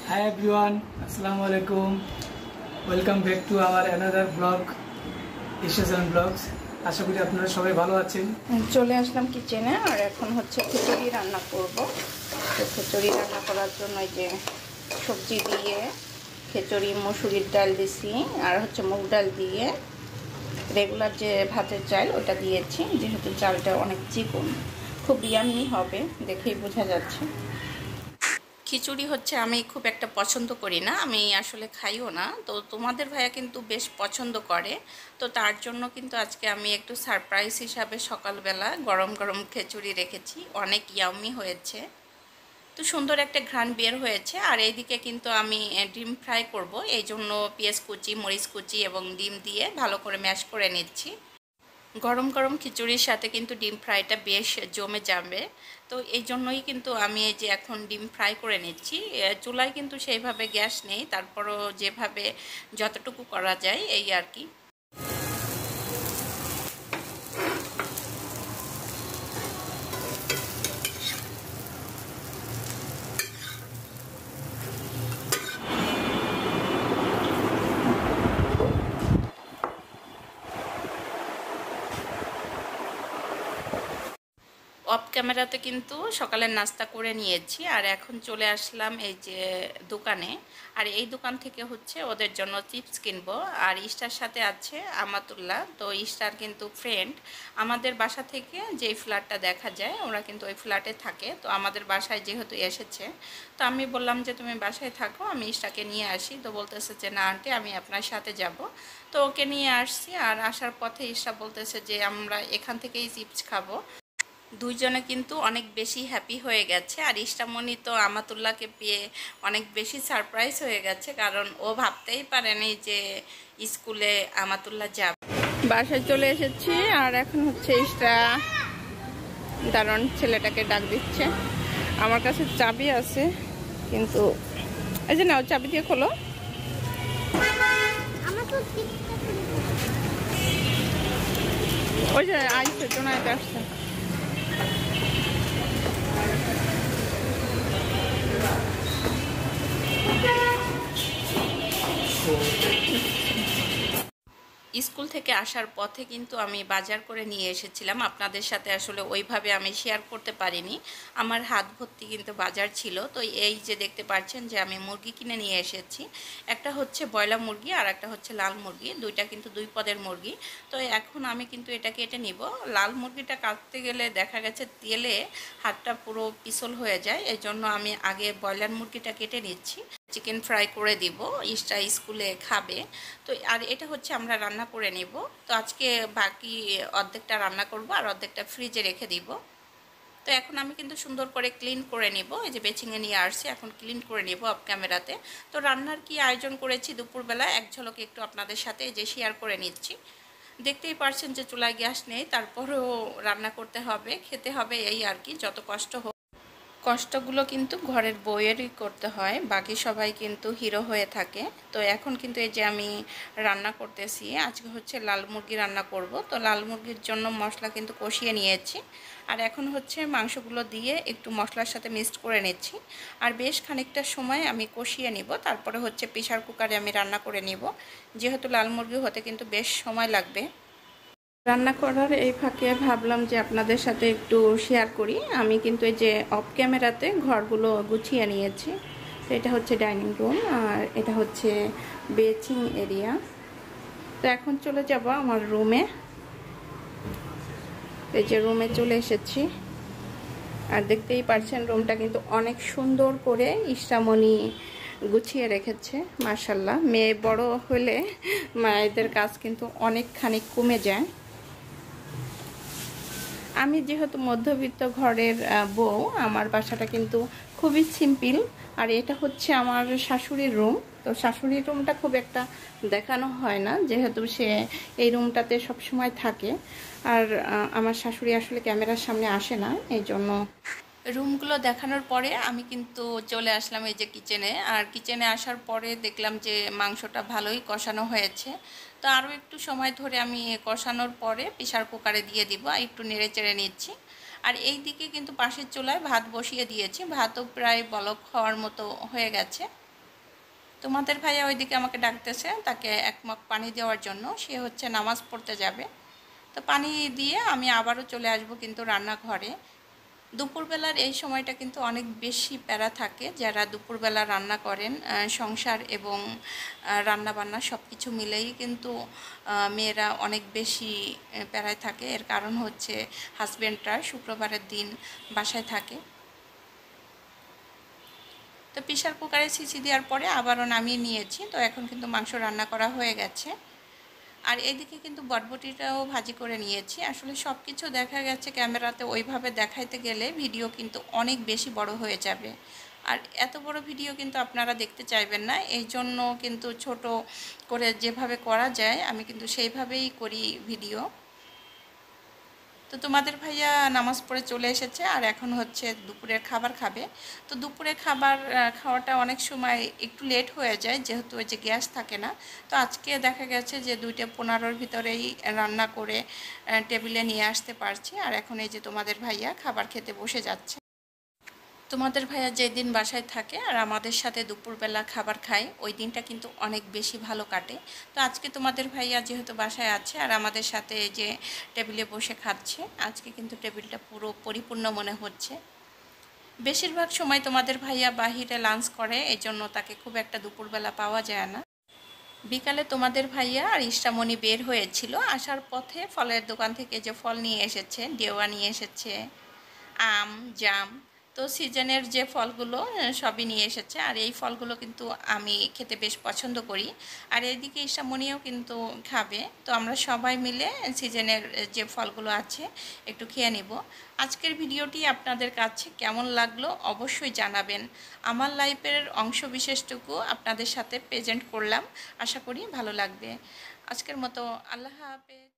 Hi everyone, Assalamu alaikum. Welcome back to our another vlog, Ishasan Vlogs. আশা করি আপনারা সবাই ভালো আছেন। চলে আসলাম কিচেনে আর এখন হচ্ছে খিচুড়ি রান্না করব। তো খিচুড়ি রান্না করার জন্য এই যে সবজি দিয়ে খিচুড়ি মসুরির ডাল দিছি আর হচ্ছে মুগ ডাল দিয়ে রেগুলার যে ভাতের চাল ওটা দিয়েছি, যেহেতু চালটা অনেক চিকন, খুব ইয়াম্মি হবে, দেখেই বোঝা যাচ্ছে। খিচুড়ি হচ্ছে আমি খুব একটা পছন্দ করি না, আমি আসলে খাইও না, তো তোমাদের ভাইয়া কিন্তু বেশ পছন্দ করে। তো তার জন্য কিন্তু আজকে আমি একটু সারপ্রাইজ হিসাবে সকালবেলা গরম গরম খিচুড়ি রেখেছি, অনেক ইয়াম্মি হয়েছে। তো সুন্দর একটা ঘ্রাণ বের হয়েছে। আর এইদিকে কিন্তু আমি ডিম ফ্রাই করব, এই জন্য পেঁয়াজ কুচি, মরিচ কুচি এবং ডিম দিয়ে ভালো করে ম্যাশ করে নিচ্ছি। গরম গরম খিচুড়ির সাথে কিন্তু ডিম ফ্রাইটা বেশ জমে যাবে। তো এই জন্যই কিন্তু আমি এই যে এখন ডিম ফ্রাই করে নিচ্ছি। চুলায় কিন্তু সেইভাবে গ্যাস নেই, তারপরও যেভাবে যতটুকু করা যায় এই আর কি। অফ ক্যামেরাতে কিন্তু সকালের নাস্তা করে নিয়েছি আর এখন চলে আসলাম এই যে দোকানে। আর এই দোকান থেকে হচ্ছে ওদের জন্য চিপস কিনবো। আর ইস্টার সাথে আছে আমাতুল্লাহ, তো ইস্টার কিন্তু ফ্রেন্ড। আমাদের বাসা থেকে যেই ফ্ল্যাটটা দেখা যায় ওরা কিন্তু ওই ফ্ল্যাটে থাকে, তো আমাদের বাসায় যেহেতু এসেছে, তো আমি বললাম যে তুমি বাসায় থাকো, আমি ইস্টাকে নিয়ে আসি। তো বলতেছে যে না আন্টি, আমি আপনার সাথে যাব। তো ওকে নিয়ে আসছি। আর আসার পথে ইস্টা বলতেছে যে আমরা এখান থেকেই চিপস খাবো। দুইজনে কিন্তু অনেক বেশি হ্যাপি হয়ে গেছে। আর ইষ্টামণি তো আমাতুল্লাহকে পেয়ে অনেক বেশি সারপ্রাইজ হয়ে গেছে, কারণ ও ভাবতেই পারেনি যে স্কুলে আমাতুল্লাহ যাবে। বাসায় চলে এসেছি আর এখন হচ্ছে ইষ্টা দারুণ ছেলেটাকে ডাক দিচ্ছে। আমার কাছে চাবি আছে, কিন্তু এই যে নাও, চাবি দিয়ে খোলো। ওই যে আইসে জোনাইতে আসছে। স্কুল থেকে আসার পথে কিন্তু আমি বাজার করে নিয়ে এসেছিলাম, আপনাদের সাথে আসলে ওইভাবে আমি শেয়ার করতে পারিনি। আমার হাত ভর্তি কিন্তু বাজার ছিল। তো এই যে দেখতে পাচ্ছেন যে আমি মুরগি কিনে নিয়ে এসেছি। একটা হচ্ছে ব্রয়লার মুরগি আর একটা হচ্ছে লাল মুরগি, দুইটা কিন্তু দুই পদের মুরগি। তো এখন আমি কিন্তু এটা কেটে নিব। লাল মুরগিটা কাটতে গেলে দেখা গেছে তেলে হাতটা পুরো পিছল হয়ে যায়, এই জন্য আমি আগে ব্রয়লার মুরগিটা কেটে নিচ্ছি। চিকেন ফ্রাই করে দিব, ইস্টা স্কুলে খাবে। তো আর এটা হচ্ছে আমরা রান্না করে নেব। তো আজকে বাকি অর্ধেকটা রান্না করব আর অর্ধেকটা ফ্রিজে রেখে দিব। তো এখন আমি কিন্তু সুন্দর করে ক্লিন করে নেব, এই যে বেচিংয়ে নিয়ে আসছি, এখন ক্লিন করে নেব অফ ক্যামেরাতে। তো রান্নার কি আয়োজন করেছি দুপুরবেলা এক ঝলকে একটু আপনাদের সাথে যে শেয়ার করে নিচ্ছি। দেখতেই পারছেন যে চুলায় গ্যাস নেই, তারপরেও রান্না করতে হবে, খেতে হবে, এই আর কি। যত কষ্ট হোক, কষ্টগুলো কিন্তু ঘরের বউয়েরই করতে হয়, বাকি সবাই কিন্তু হিরো হয়ে থাকে। তো এখন কিন্তু এই যে আমি রান্না করতেছি, আজকে হচ্ছে লাল মুরগি রান্না করব। তো লাল মুরগির জন্য মশলা কিন্তু কষিয়ে নিয়েছি। আর এখন হচ্ছে মাংসগুলো দিয়ে একটু মশলার সাথে মিক্সড করে নিচ্ছি। আর বেশ খানিকটা সময় আমি কষিয়ে নিব, তারপরে হচ্ছে প্রেসার কুকারে আমি রান্না করে নিব, যেহেতু লাল মুরগি হতে কিন্তু বেশ সময় লাগবে। রান্না করার এই ফাঁকে ভাবলাম যে আপনাদের সাথে একটু শেয়ার করি। আমি কিন্তু এই যে অফ ক্যামেরাতে ঘরগুলো গুছিয়ে নিয়েছি। তো এটা হচ্ছে ডাইনিং রুম আর এটা হচ্ছে বেচিং এরিয়া। তো এখন চলে যাব আমার রুমে। এই যে রুমে চলে এসেছি আর দেখতেই পাচ্ছেন রুমটা কিন্তু অনেক সুন্দর করে ইষ্টামণি গুছিয়ে রেখেছে। মাশাআল্লাহ, মেয়ে বড় হলে মায়েদের কাজ কিন্তু অনেকখানি কমে যায়। আমি যেহেতু মধ্যবিত্ত ঘরের বউ, আমার বাসাটা কিন্তু খুবই সিম্পল। আর এটা হচ্ছে আমার শাশুড়ির রুম। তো শাশুড়ির রুমটা খুব একটা দেখানো হয় না, যেহেতু সে এই রুমটাতে সবসময় থাকে। আর আমার শাশুড়ি আসলে ক্যামেরার সামনে আসে না, এই জন্য রুমগুলো দেখানোর পরে আমি কিন্তু চলে আসলাম এই যে কিচেনে। আর কিচেনে আসার পরে দেখলাম যে মাংসটা ভালোই কষানো হয়েছে। তো আরও একটু সময় ধরে আমি কষানোর পরে প্রেসার কুকারে দিয়ে দিব, আর একটু নেড়ে চেড়ে নিচ্ছি। আর এই দিকে কিন্তু পাশের চুলায় ভাত বসিয়ে দিয়েছি, ভাতও প্রায় বলক হওয়ার মতো হয়ে গেছে। তোমাদের ভাইয়া ওইদিকে আমাকে ডাকতেছে, তাকে এক মগ পানি দেওয়ার জন্য। সে হচ্ছে নামাজ পড়তে যাবে। তো পানি দিয়ে আমি আবারও চলে আসব কিন্তু রান্নাঘরে। দুপুরবেলার এই সময়টা কিন্তু অনেক বেশি প্যারা থাকে। যারা দুপুরবেলা রান্না করেন, সংসার এবং রান্নাবান্না সব কিছু মিলেই কিন্তু মেয়েরা অনেক বেশি প্যারায় থাকে। এর কারণ হচ্ছে হাজব্যান্ডরা শুক্রবারের দিন বাসায় থাকে। তো প্রেসার কুকারে সিটি দেওয়ার পরে আবারও নামিয়ে নিয়েছি। তো এখন কিন্তু মাংস রান্না করা হয়ে গেছে। আর এদিকে কিন্তু বটবটিটাও ভাজি করে নিয়েছি। আসলে সব কিছু দেখা গেছে ক্যামেরাতে ওইভাবে দেখাইতে গেলে ভিডিও কিন্তু অনেক বেশি বড় হয়ে যাবে, আর এত বড় ভিডিও কিন্তু আপনারা দেখতে চাইবেন না। এই জন্য কিন্তু ছোট করে যেভাবে করা যায় আমি কিন্তু সেইভাবেই করি ভিডিও। তো তোমাদের ভাইয়া নামাজ পড়ে চলে এসেছে আর এখন হচ্ছে দুপুরের খাবার খাবে। তো দুপুরের খাবার খাওয়াটা অনেক সময় একটু লেট হয়ে যায়, যেহেতু ওই যে গ্যাস থাকে না। তো আজকে দেখা গেছে যে 2:15-র ভিতরেই রান্না করে টেবিলে নিয়ে আসতে পারছি। আর এখন এই যে তোমাদের ভাইয়া খাবার খেতে বসে যাচ্ছে। তোমাদের ভাইয়া যেদিন বাসায় থাকে আর আমাদের সাথে দুপুরবেলা খাবার খায়, ওই দিনটা কিন্তু অনেক বেশি ভালো কাটে। তো আজকে তোমাদের ভাইয়া যেহেতু বাসায় আছে আর আমাদের সাথে যে টেবিলে বসে খাচ্ছে, আজকে কিন্তু টেবিলটা পুরো পরিপূর্ণ মনে হচ্ছে। বেশিরভাগ সময় তোমাদের ভাইয়া বাহিরে লাঞ্চ করে, এই জন্য তাকে খুব একটা দুপুরবেলা পাওয়া যায় না। বিকালে তোমাদের ভাইয়া আর ইষ্টামণি বের হয়েছিল। আসার পথে ফলের দোকান থেকে যে ফল নিয়ে এসেছে, ডেওয়া নিয়ে এসেছে, আম, জাম। তো সিজনের যে ফলগুলো সবই নিয়ে এসেছে। আর এই ফলগুলো কিন্তু আমি খেতে বেশ পছন্দ করি। আর এইদিকে ইসামনিও কিন্তু খাবে। তো আমরা সবাই মিলে সিজনের যে ফলগুলো আছে একটু খেয়ে নেব। আজকের ভিডিওটি আপনাদের কাছে কেমন লাগলো অবশ্যই জানাবেন। আমার লাইফের অংশ বিশেষটুকু আপনাদের সাথে প্রেজেন্ট করলাম, আশা করি ভালো লাগবে। আজকের মতো আল্লাহ হাফেজ।